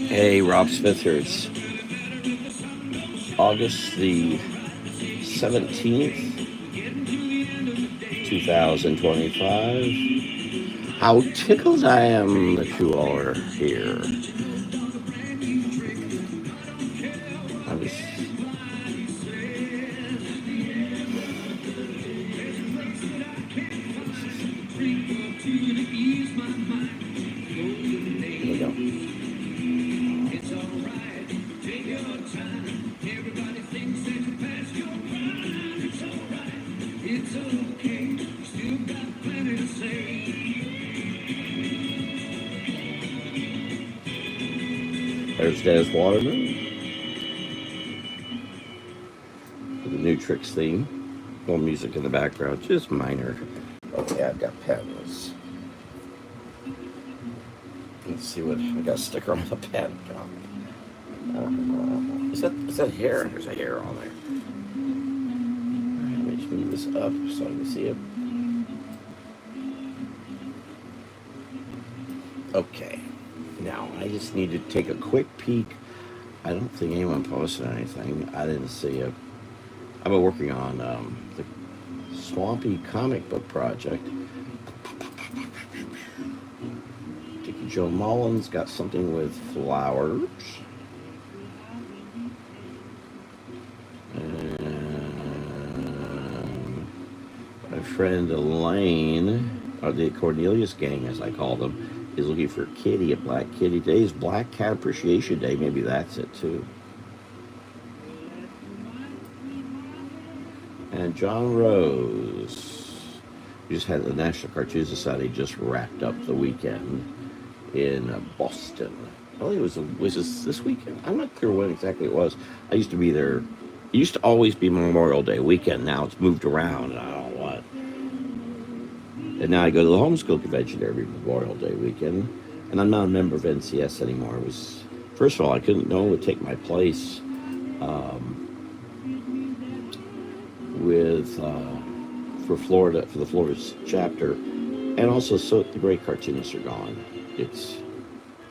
Hey, Rob Smith here. It's August the 17th, 2025. How tickled I am that you all are here. I was, here we go. There's Des Waterman with the new Tricks theme. Little music in the background, just minor. Okay, I've got pens. Let's see what I got. A sticker on the pen. Is that hair? There's a hair on there. All right, let me just move this up so I can see it. Okay. Now I just need to take a quick peek. I don't think anyone posted anything. I didn't see it. I've been working on the Swampy comic book project. Dickie Joe Mullins got something with flowers. And my friend Elaine, or the Cornelius gang as I call them, is looking for Kitty, a black kitty. Today is Black Cat Appreciation Day. Maybe that's it too. And John Rose, we just had the National Cartoon Society just wrapped up the weekend in Boston. Well, was this weekend? I'm not clear when exactly it was. I used to be there. It used to always be Memorial Day weekend. Now it's moved around, and I don't know what. And now I go to the homeschool convention every Memorial Day weekend, and I'm not a member of NCS anymore. It was, first of all, I couldn't, no one would take my place with for Florida, for the Florida chapter, and also so the great cartoonists are gone.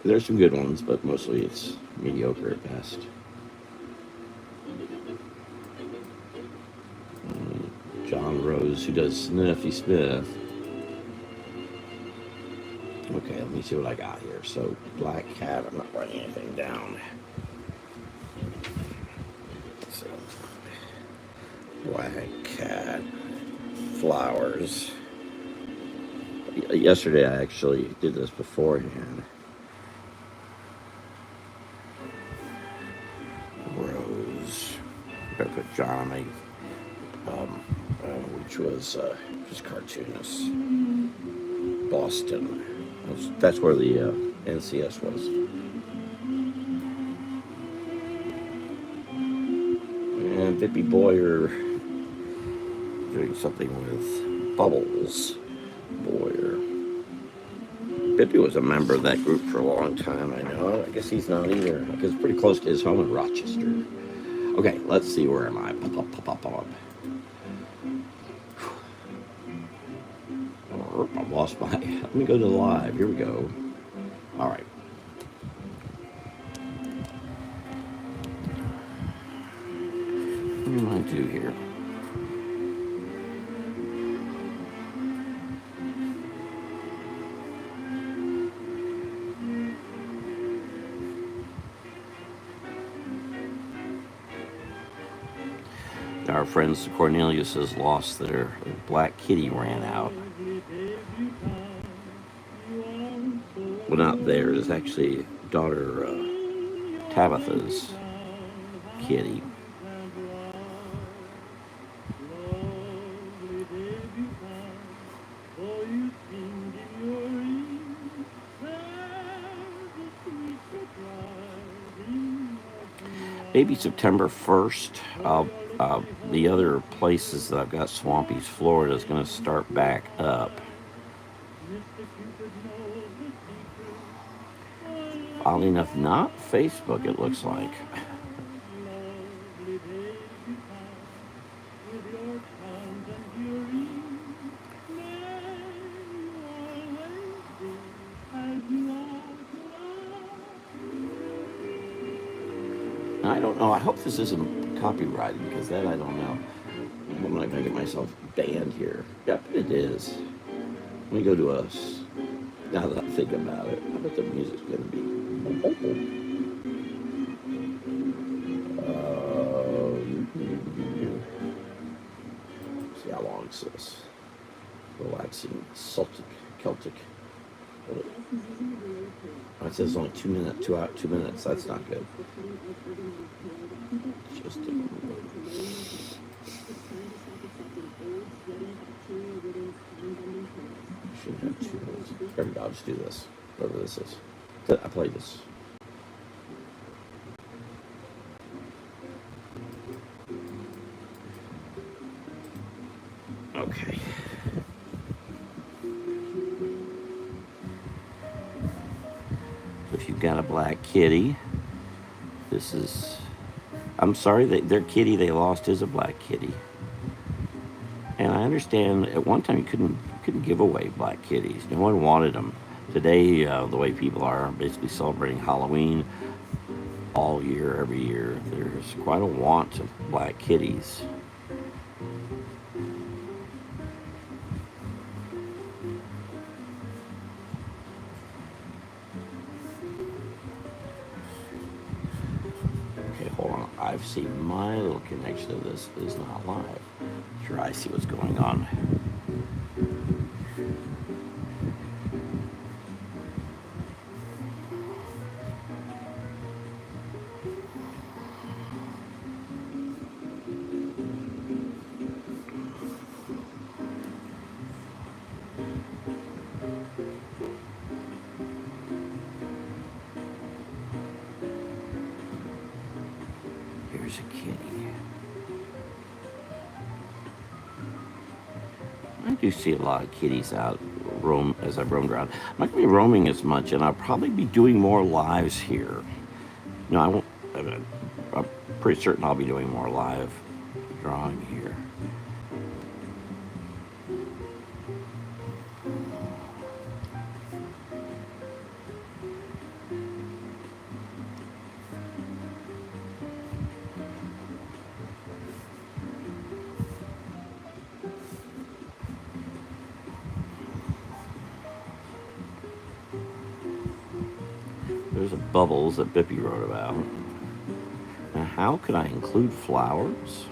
There's some good ones, but mostly it's mediocre at best. John Rose, who does Sniffy Smith. Okay, let me see what I got here. So, Black Cat, I'm not writing anything down. So, Black Cat, flowers. Yesterday I actually did this beforehand. Rose. I'm going to put Johnny, which was just cartoonist. Boston. That's where the NCS was. And Vippy Boyer doing something with Bubbles. Boyer. Vippy was a member of that group for a long time, I know. I guess he's not either, because it's pretty close to his home in Rochester. Okay, let's see, where am I? Pop. I've lost my... Let me go to live. Here we go. All right. What do I do here? Our friends Cornelius has lost their black kitty ran out. Well, not theirs. It's actually daughter Tabitha's kitty. Maybe September 1st. The other places that I've got Swampy's Florida is going to start back up. Oddly enough, not Facebook, it looks like. I don't know. I hope this isn't copyrighted because that I don't know. I'm not going to get myself banned here. Yep, it is. Let me go to us. Now that I think about it, I bet the music's going to be. See how long this is. Relaxing, Celtic, Celtic. Oh, it says only 2 minutes, 2 minutes. That's not good. Just a moment. Shouldn't have 2 minutes. There we go. I'll just do this. Whatever this is. I played this. Okay. If you've got a black kitty, this is. I'm sorry that their kitty they lost is a black kitty. And I understand at one time you couldn't give away black kitties. No one wanted them. Today, the way people are basically celebrating Halloween all year, every year, there's quite a want of black kitties. Okay, hold on. I've seen my little connection to this is not live. Sure, I see what's going on. Here's a kitty. I do see a lot of kitties out roam as I've roamed around. I'm not going to be roaming as much, and I'll probably be doing more lives here. No, I won't. I'm pretty certain I'll be doing more live drawing here. There's a bubbles that Bippy wrote about. Now, how could I include flowers?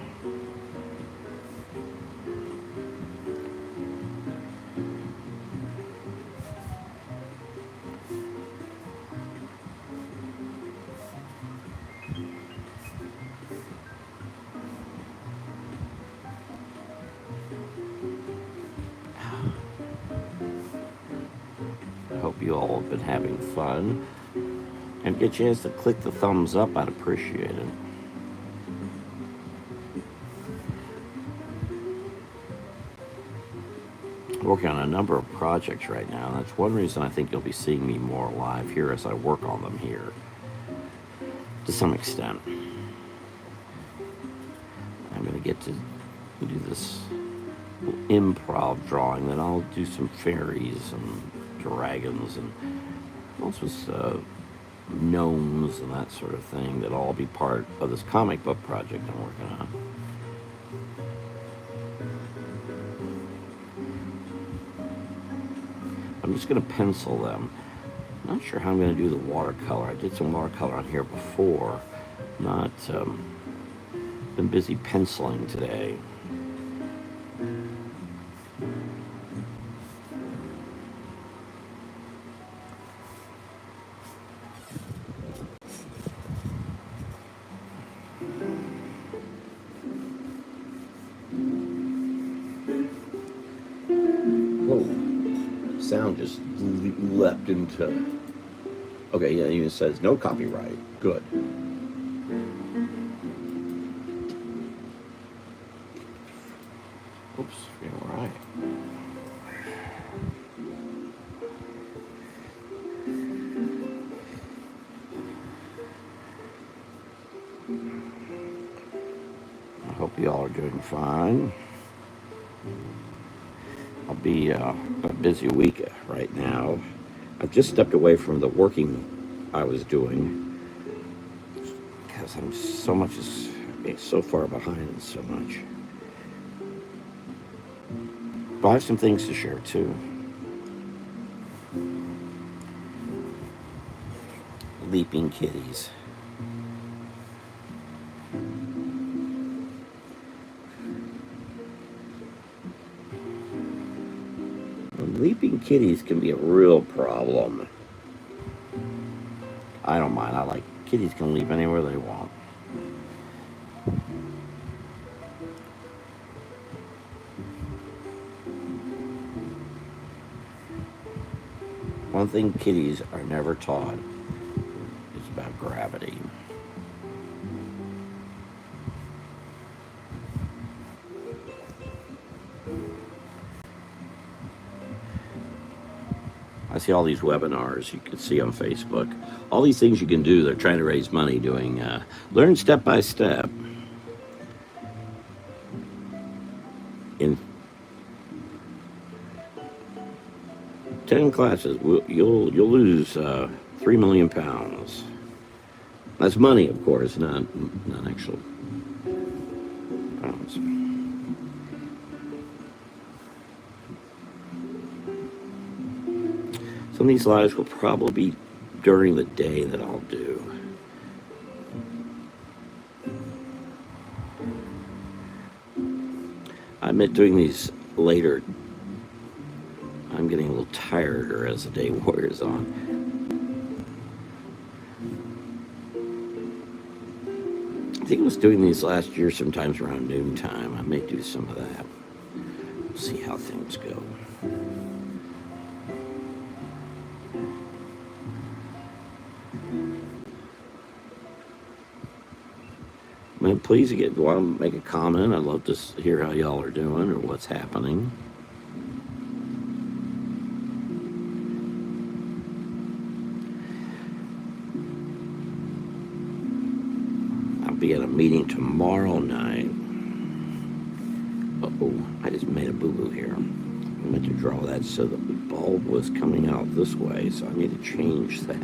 I hope you all have been having fun. And get a chance to click the thumbs up, I'd appreciate it. I'm working on a number of projects right now, and that's one reason I think you'll be seeing me more live here as I work on them here, to some extent. I'm going to get to do this improv drawing, then I'll do some fairies and dragons and also gnomes and that sort of thing that'll all be part of this comic book project I'm working on. I'm just going to pencil them. I'm not sure how I'm going to do the watercolor. I did some watercolor on here before. Not been busy penciling today. Sound just leapt into. Okay, yeah, it even says no copyright. Good. Oops, all right. I hope you all are doing fine. I'll be a busy week right now. I've just stepped away from the working I was doing because I'm so much so far behind so much. But I have some things to share too. Leaping kitties. Leaping kitties can be a real problem. I don't mind. I like kitties can leap anywhere they want. One thing kitties are never taught is about gravity. I see all these webinars you can see on Facebook. All these things you can do. They're trying to raise money doing learn step by step. In 10 classes, you'll lose 3 million pounds. That's money, of course, not actual pounds. Some of these lives will probably be during the day that I'll do. I admit doing these later, I'm getting a little tireder as the day wears on. I think I was doing these last year sometimes around noontime. I may do some of that. We'll see how things go. Man, please, if you want to make a comment, I'd love to hear how y'all are doing or what's happening. I'll be at a meeting tomorrow night. Uh-oh, I just made a boo-boo here. I meant to draw that so the bulb was coming out this way, so I need to change that.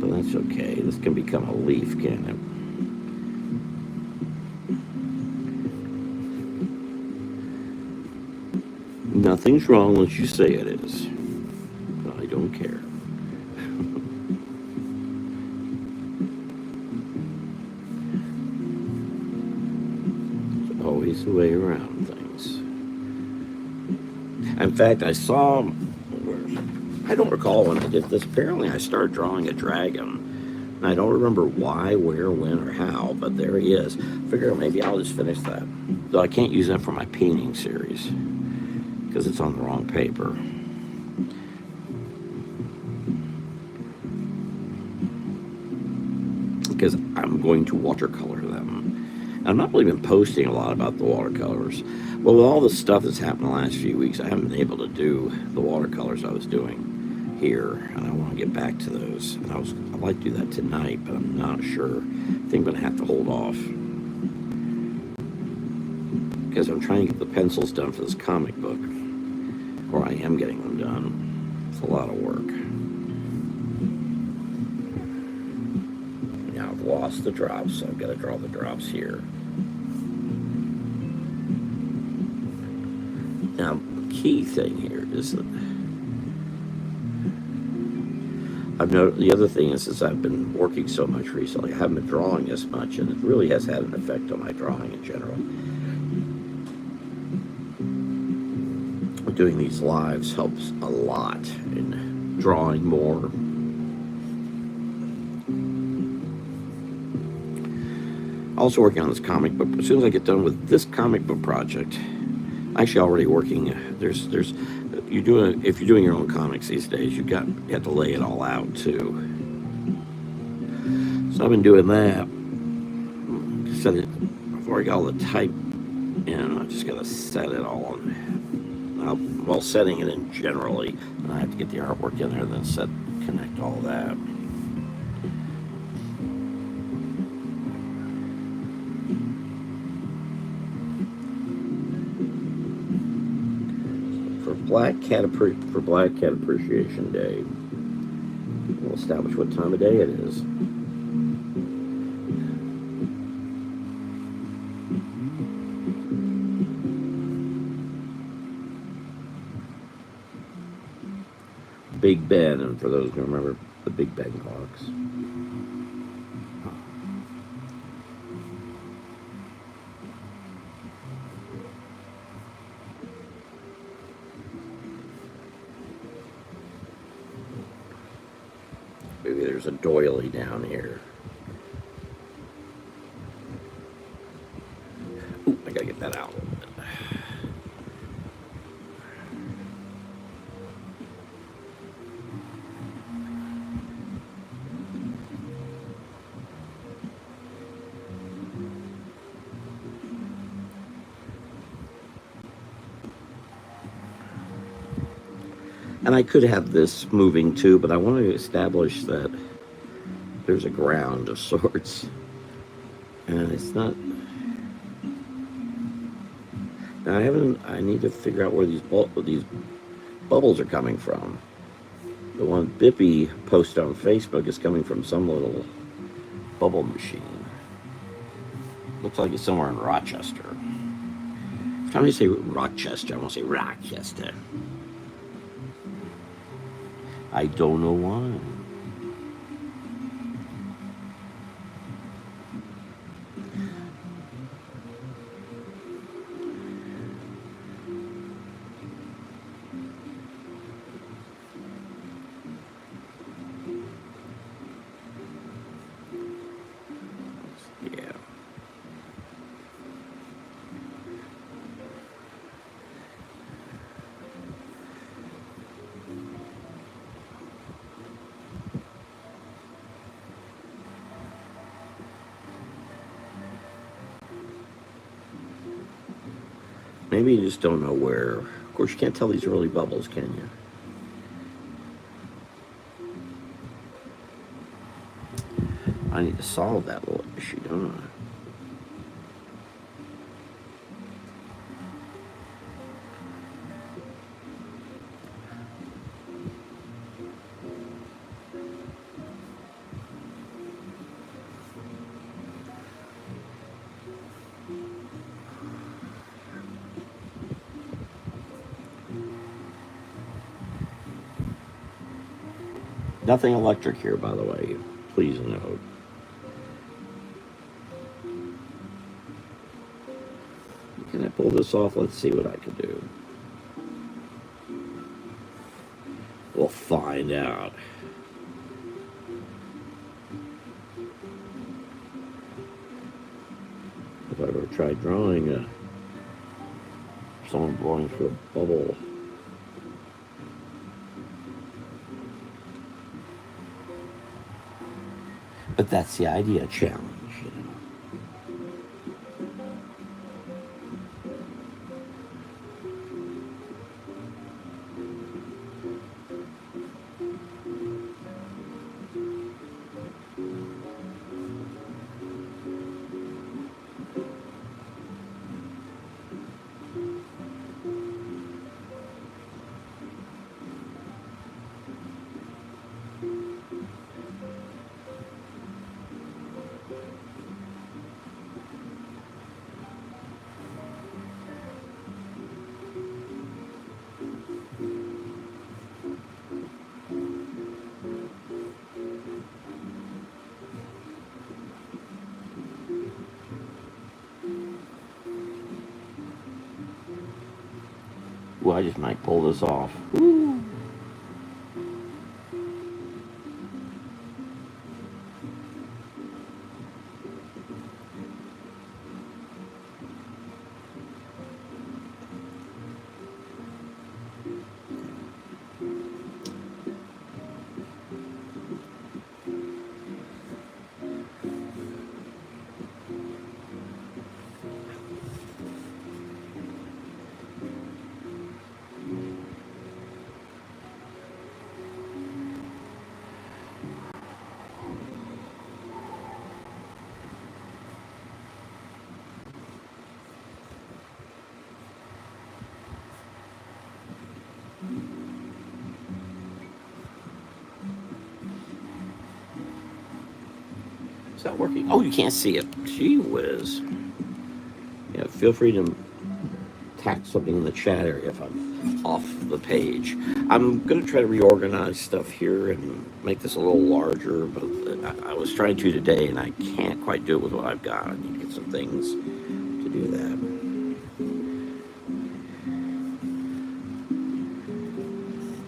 That's okay. This can become a leaf, can't it? Nothing's wrong unless you say it is. I don't care. There's always a way around things. In fact, I saw... I don't recall when I did this. Apparently, I started drawing a dragon. And I don't remember why, where, when, or how, but there he is. Figure maybe I'll just finish that. Though I can't use that for my painting series because it's on the wrong paper. Because I'm going to watercolor them. And I've not really been posting a lot about the watercolors. Well, with all the stuff that's happened the last few weeks, I haven't been able to do the watercolors I was doing here, and I want to get back to those. And I'd like to do that tonight, but I'm not sure. I think I'm going to have to hold off because I'm trying to get the pencils done for this comic book, or I am getting them done. It's a lot of work. Now I've lost the drops, so I've got to draw the drops here. Now, the key thing here is that I've noticed the other thing is I've been working so much recently, I haven't been drawing as much, and it really has had an effect on my drawing in general. Doing these lives helps a lot in drawing more. Also working on this comic book. As soon as I get done with this comic book project, actually already working. If you're doing your own comics these days, you have to lay it all out too. So I've been doing that. I've already got all the type in. I just got to set it all on. Well, setting it in generally, and I have to get the artwork in there, then connect all that. For Black Cat Appreciation Day, We'll establish what time of day it is. Big Ben, and for those who remember the Big Ben clocks. Maybe there's a doily down here. Ooh, I gotta get that out. And I could have this moving too, but I want to establish that there's a ground of sorts. And it's not. Now I need to figure out where these bubbles are coming from. The one Bippy posted on Facebook is coming from some little bubble machine. Looks like it's somewhere in Rochester. Every time you say Rochester, I want to say Rochester. I don't know why. Yeah. Maybe you just don't know where. Of course, you can't tell these early bubbles, can you? I need to solve that little issue, don't I? Nothing electric here, by the way. Please note. Can I pull this off? Let's see what I can do. We'll find out. If I ever tried drawing someone blowing through a bubble. But that's the idea, challenge, you know. Well, I just might pull this off. Woo. Is that working? Oh, you can't see it. Gee whiz. Yeah, feel free to tack something in the chat area if I'm off the page. I'm going to try to reorganize stuff here and make this a little larger, but I was trying to today and I can't quite do it with what I've got. I need to get some things to do that.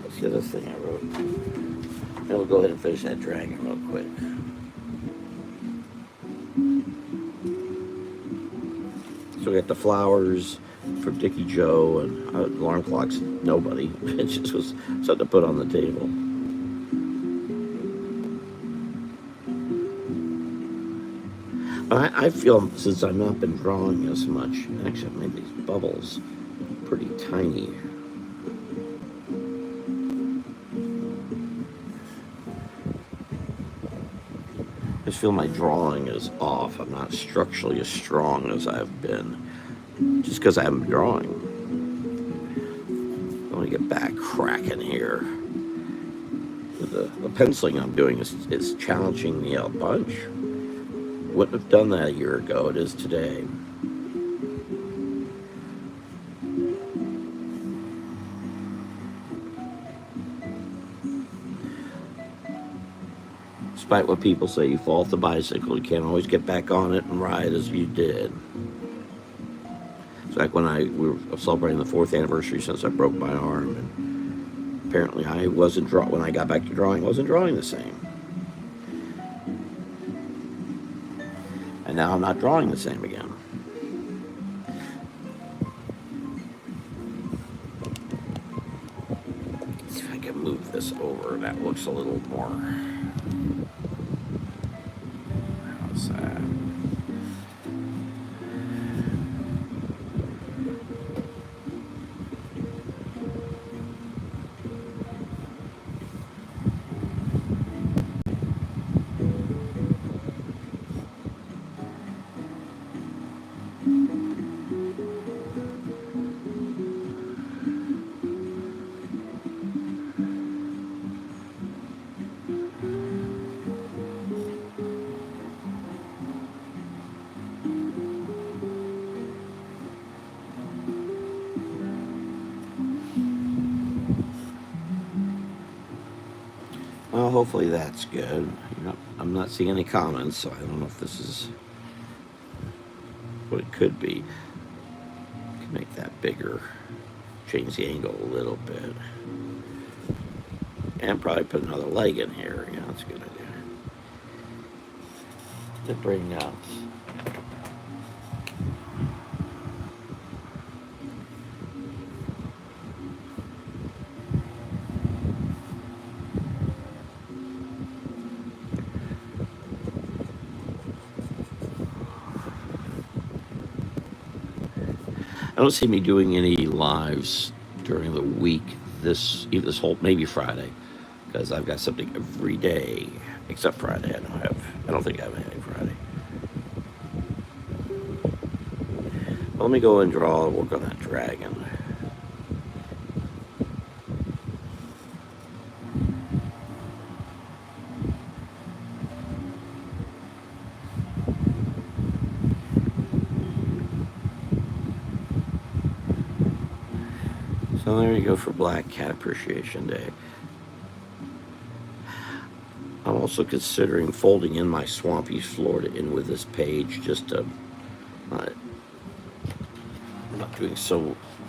What's the other thing I wrote? And we'll go ahead and finish that dragon real quick. So we got the flowers from Dickie Joe and alarm clocks. Nobody. It just was something to put on the table. I feel since I've not been drawing as much, actually I've made these bubbles pretty tiny. I just feel my drawing is off. I'm not structurally as strong as I've been, just because I haven't been drawing. I want to get back cracking here. The penciling I'm doing is challenging me a bunch. Wouldn't have done that a year ago. It is today. Despite what people say, you fall off the bicycle, you can't always get back on it and ride as you did. It's like when we were celebrating the 4th anniversary since I broke my arm, and apparently I wasn't when I got back to drawing, I wasn't drawing the same. And now I'm not drawing the same again. Let's see if I can move this over. That looks a little more. How's that? Well, hopefully that's good. I'm not seeing any comments, so I don't know if this is what it could be. I can make that bigger, change the angle a little bit, and probably put another leg in here. Yeah, that's a good idea. To bring out. I don't see me doing any lives during the week this whole maybe Friday, because I've got something every day except Friday. I don't think I have anything Friday. Well, let me go and draw and work on that dragon. So there you go for Black Cat Appreciation Day. I'm also considering folding in my Swampy Florida in with this page, just to I'm not doing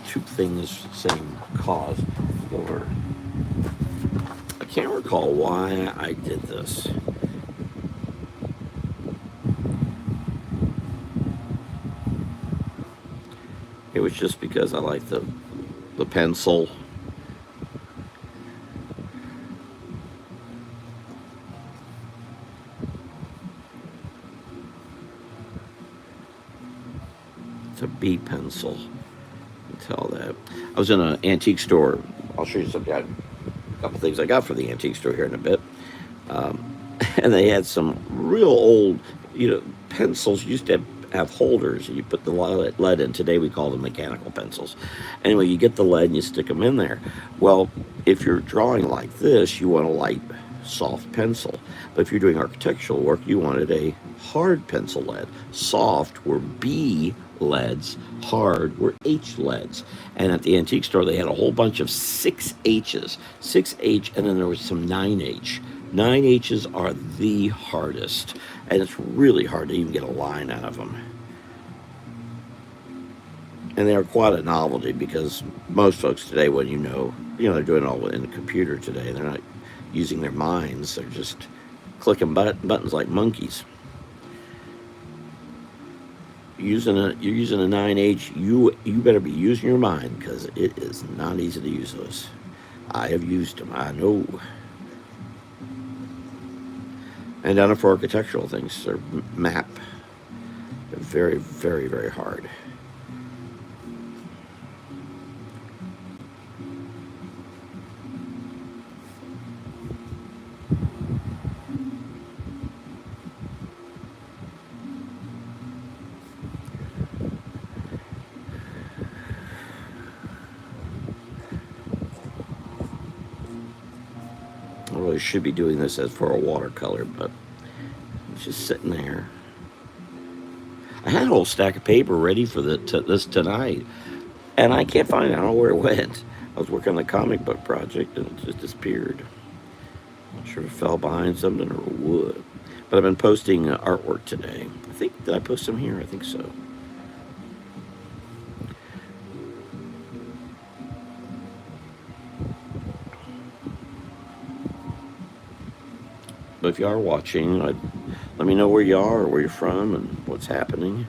two things same cause. Over. I can't recall why I did this. It was just because I like the pencil. It's a B pencil. You can tell that. I was in an antique store. I'll show you something. A couple things I got from the antique store here in a bit. And they had some real old, pencils. You used to have holders, and you put the lead in. Today we call them mechanical pencils. Anyway, you get the lead and you stick them in there. Well, if you're drawing like this, you want to light soft pencil. But if you're doing architectural work, you wanted a hard pencil lead. Soft were B leads, hard were H leads. And at the antique store, they had a whole bunch of 6Hs, 6H, and then there was some 9H. 9Hs are the hardest, and it's really hard to even get a line out of them. And they're quite a novelty because most folks today, when they're doing it all in the computer today. They're not using their minds. They're just clicking buttons like monkeys. You're using a 9H. You better be using your mind because it is not easy to use those. I have used them. I know. And done it for architectural things. They're map. They're very, very, very hard. I really should be doing this as for a watercolor, but it's just sitting there. I had a whole stack of paper ready for this tonight, and I can't find it. I don't know where it went. I was working on the comic book project, and it just disappeared. Not sure if it fell behind something or wood. But I've been posting artwork today. Did I post some here? I think so. But if you are watching, let me know where you are, or where you're from, and what's happening.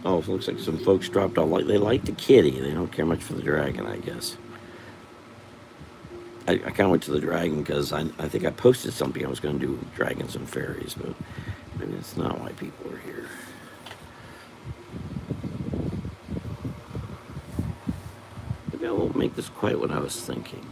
Oh, it looks like some folks dropped off. They like the kitty. They don't care much for the dragon, I guess. I kind of went to the dragon because I think I posted something I was going to do with dragons and fairies, but maybe that's not why people are here. Maybe I won't make this quite what I was thinking.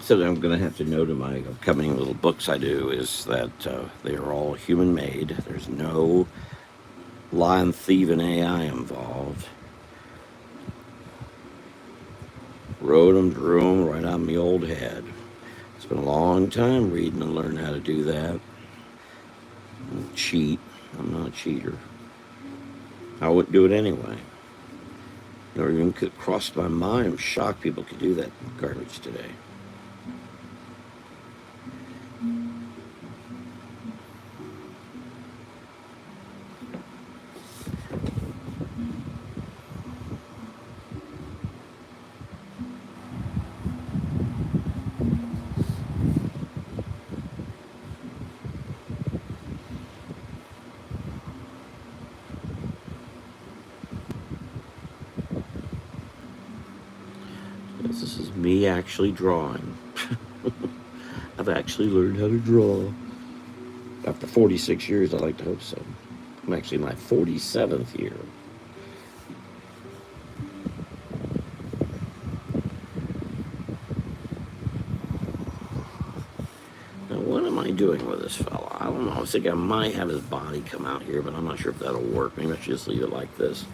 So I'm going to have to note in my upcoming little books I do is that they are all human-made. There's no lying, thieving AI involved. Wrote them, drew them right out of my old head. It's been a long time reading and learning how to do that. I don't cheat. I'm not a cheater. I wouldn't do it anyway. Never even could cross my mind. I'm shocked people could do that garbage today. This is me actually drawing. I've actually learned how to draw. After 46 years, I like to hope so. I'm actually in my 47th year. Now, what am I doing with this fella? I don't know. I was thinking I might have his body come out here, but I'm not sure if that'll work. Maybe I should just leave it like this.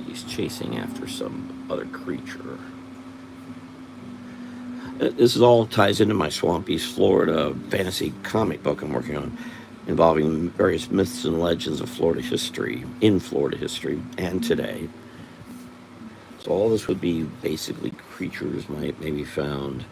He's chasing after some other creature. This is all ties into my Swamp East Florida fantasy comic book I'm working on, involving various myths and legends of Florida history, in Florida history, and today. So all this would be basically creatures might maybe found.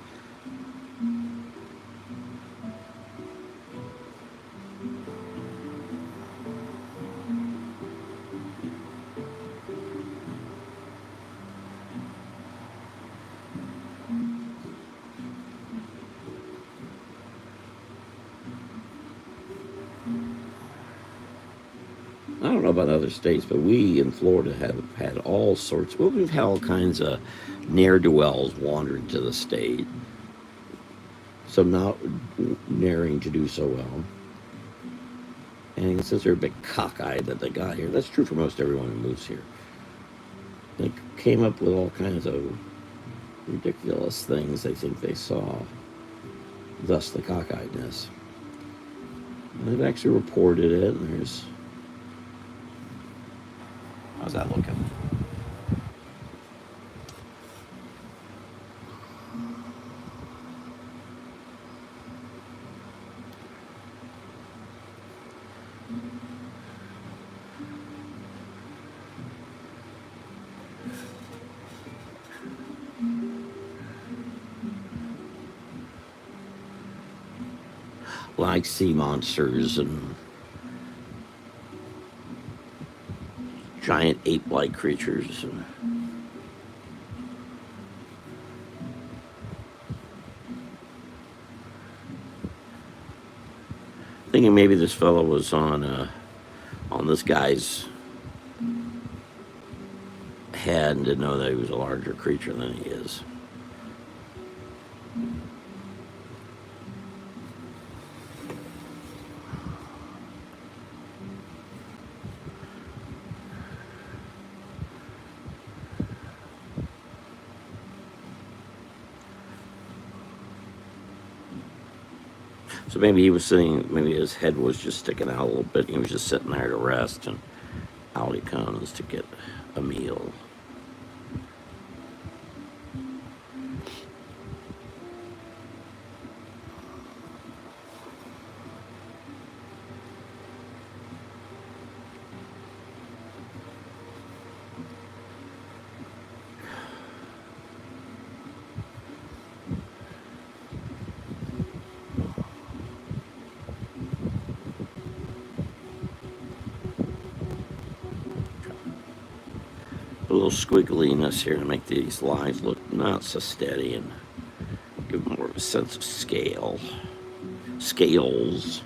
I don't know about other states, but we in Florida have had all sorts. Well, we've had all kinds of ne'er-do-wells wander into the state. Some not daring to do so well. And since they're a bit cockeyed that they got here, that's true for most everyone who moves here. They came up with all kinds of ridiculous things they think they saw, thus the cockeyedness. And they've actually reported it, and there's... How's that looking? Like sea monsters and giant ape-like creatures. Thinking maybe this fellow was on this guy's head and didn't know that he was a larger creature than he is. So maybe he was sitting, maybe his head was just sticking out a little bit. He was just sitting there to rest, and out he comes to get a meal. A little squiggliness here to make these lines look not so steady and give more of a sense of scale. Scales.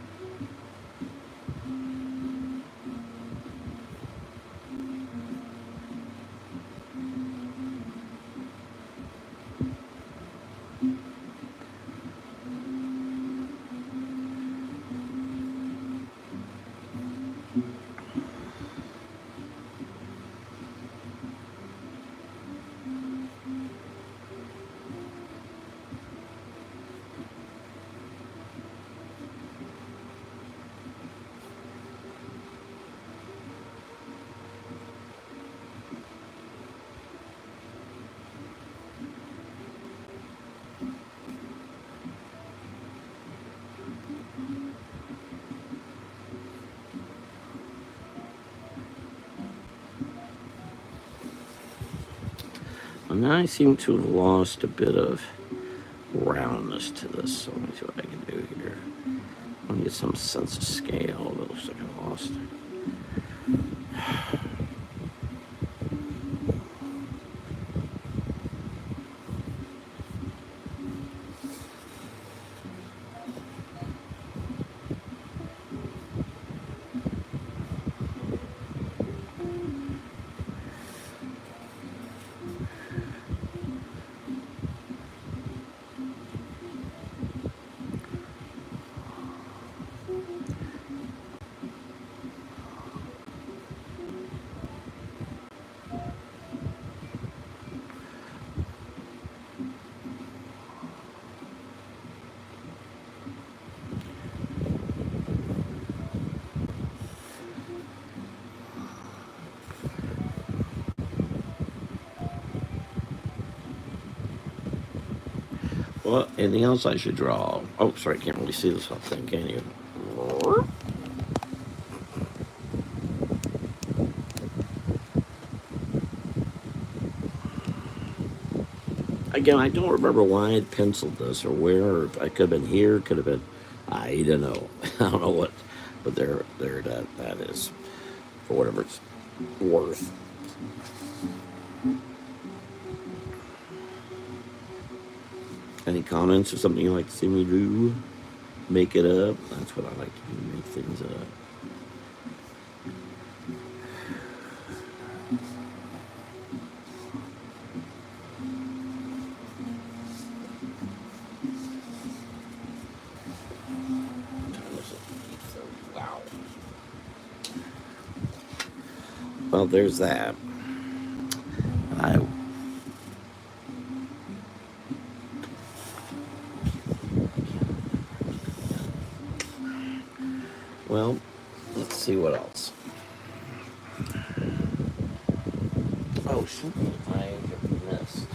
And now I seem to have lost a bit of roundness to this, so let me see what I can do here. I want to get some sense of scale, but it looks like I lost it. Well, anything else I should draw? Oh, sorry, I can't really see this whole thing, can you? Again, I don't remember why I had penciled this or where. Or I could have been here, could have been. I don't know. I don't know what, but there that is for whatever it's worth. Any comments or something you like to see me do? Make it up. That's what I like to do. Make things up. What time is it? 8:30. Wow. Well, there's that. I well, let's see what else. Oh, something I have missed.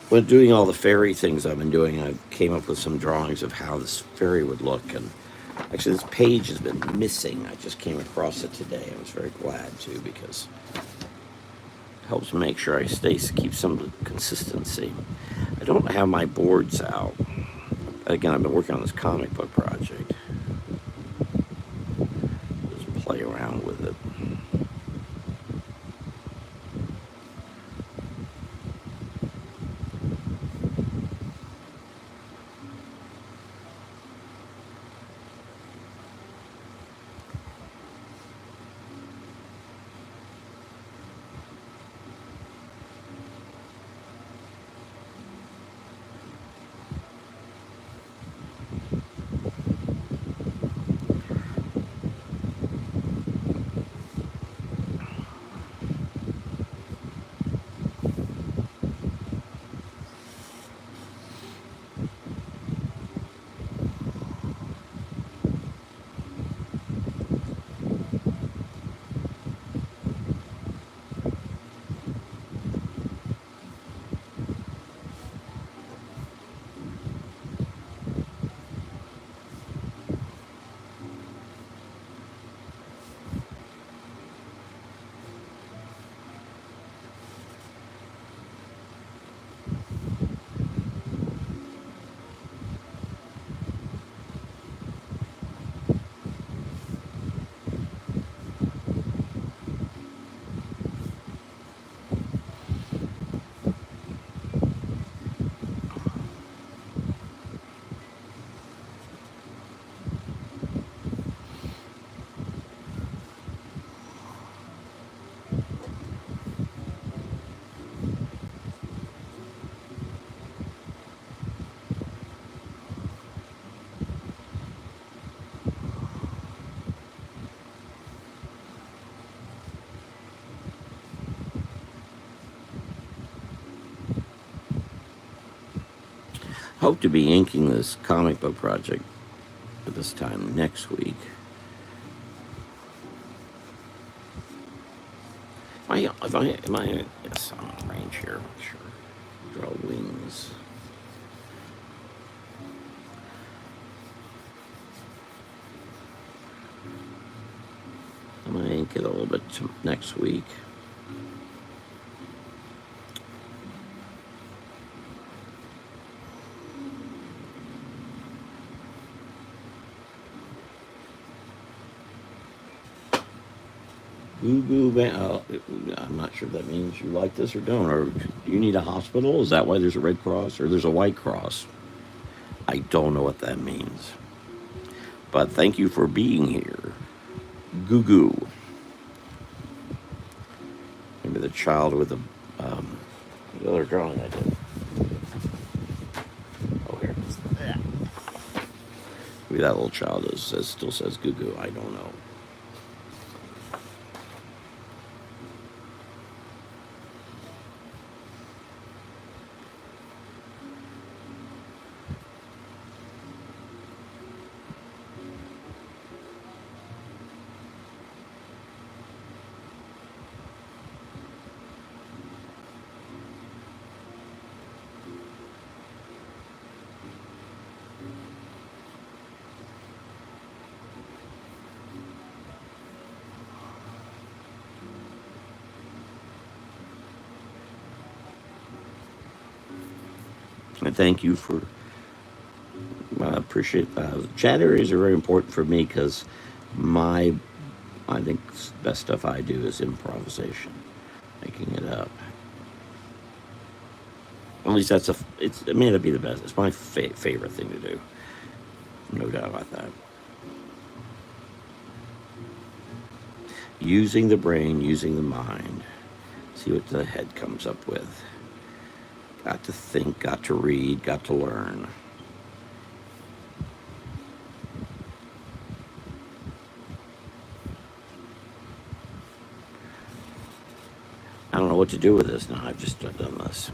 When doing all the fairy things I've been doing, I came up with some drawings of how this fairy would look. And actually, this page has been missing. I just came across it today. I was very glad to because it helps make sure I keep some consistency. I don't have my boards out. Again, I've been working on this comic book project. Just play around with it. Hope to be inking this comic book project at this time next week. Am I, yes, I'm on range here, sure. Draw wings. I'm gonna ink it a little bit next week. I'm not sure if that means you like this or don't. Or do you need a hospital? Is that why there's a Red Cross or there's a White Cross? I don't know what that means. But thank you for being here. Goo goo. Maybe the child with the other drawing I did. Oh, here it is. Maybe that little child still says goo goo. I don't know. And thank you for appreciate chat areas are very important for me because my I think the best stuff I do is improvisation, making it up. At least it may not be the best. It's my favorite thing to do. No doubt about that. Using the brain, using the mind. See what the head comes up with. Got to think, got to read, got to learn. I don't know what to do with this now. I've just done this.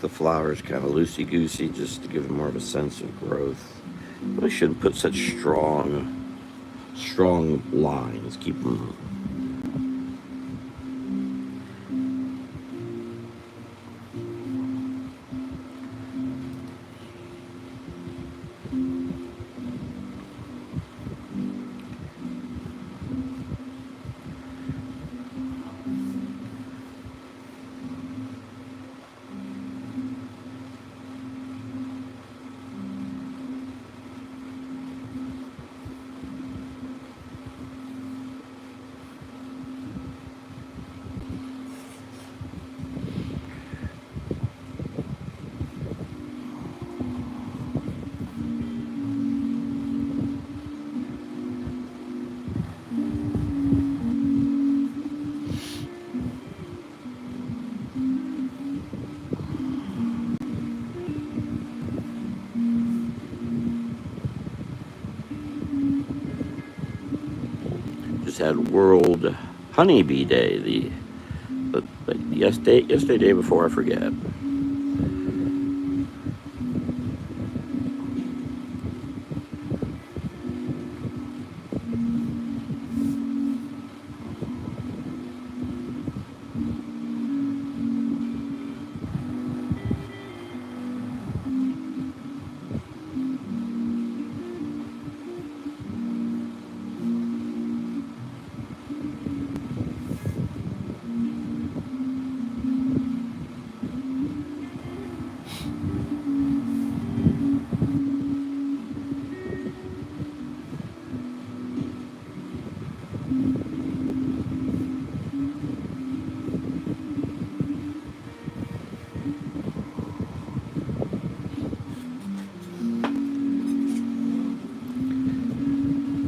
The flowers kind of loosey-goosey just to give them more of a sense of growth. Really shouldn't put such strong lines. Keep them. Had World Honeybee Day, the yesterday, day before, I forget.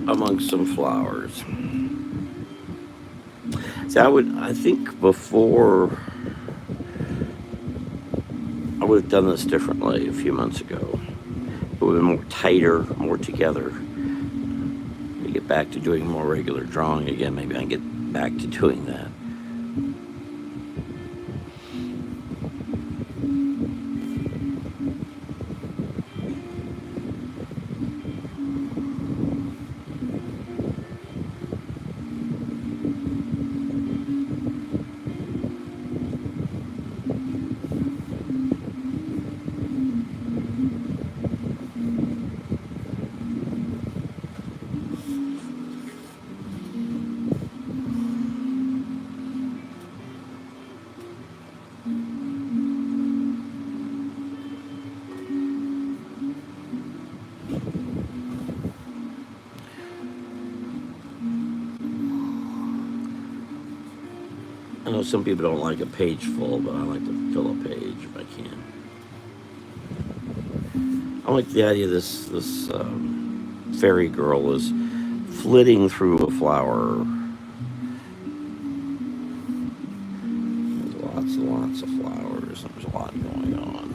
Amongst some flowers. So I think before, I would have done this differently a few months ago. It would have been more tighter, more together. To get back to doing more regular drawing again, maybe I can get back to doing that. know some people don't like a page full, but I like to fill a page if I can. I like the idea of this fairy girl is flitting through a flower. There's lots and lots of flowers. There's a lot going on.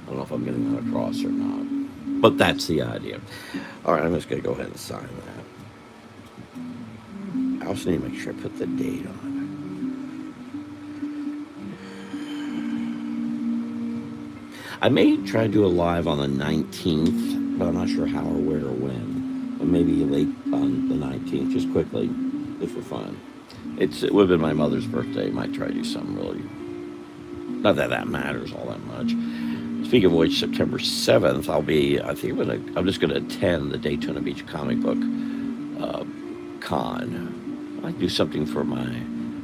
I don't know if I'm getting that across or not, but that's the idea. All right, I'm just going to go ahead and sign that. I also need to make sure I put the date on. I may try to do a live on the 19th, but I'm not sure how or where or when. But maybe late on the 19th, just quickly, just for fun. It would have been my mother's birthday. Might try to do something really. Not that that matters all that much. Speaking of which, September 7th, I'm just going to attend the Daytona Beach Comic Book Con. I might do something for my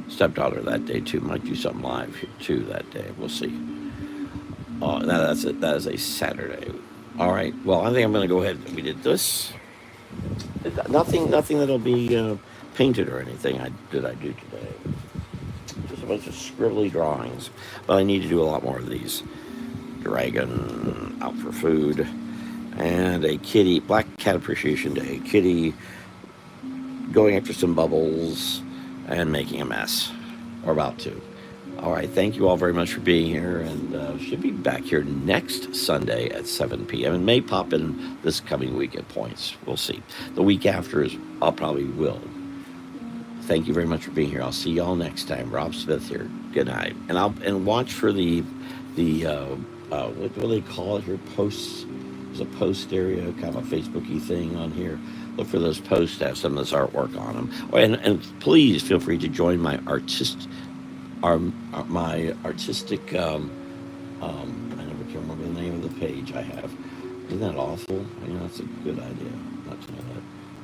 stepdaughter that day, too. Might do something live, too, that day. We'll see. That's it. That is a Saturday. All right. Well, I think I'm going to go ahead. We did this. Nothing that'll be painted or anything. I do today. Just a bunch of scribbly drawings. But I need to do a lot more of these. Dragon out for food, and a kitty. Black Cat Appreciation Day. Kitty going after some bubbles and making a mess, or about to. All right, thank you all very much for being here, and should be back here next Sunday at 7 p.m. and may pop in this coming week at points. We'll see. The week after I'll probably will. Thank you very much for being here. I'll see you all next time. Rob Smith here. Good night, and watch for the what do they call it here? Posts. There's a post area, kind of a Facebooky thing on here. Look for those posts that have some of this artwork on them. And please feel free to join my artistic. I never can remember the name of the page I have. Isn't that awful? That's a good idea. Not to know that.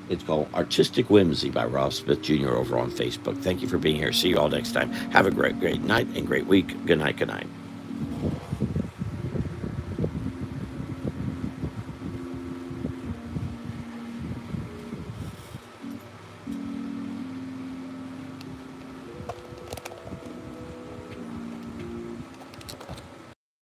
It's called Artistic Whimsy by Rob Smith Jr. over on Facebook. Thank you for being here. See you all next time. Have a great night and great week. Good night. Good night.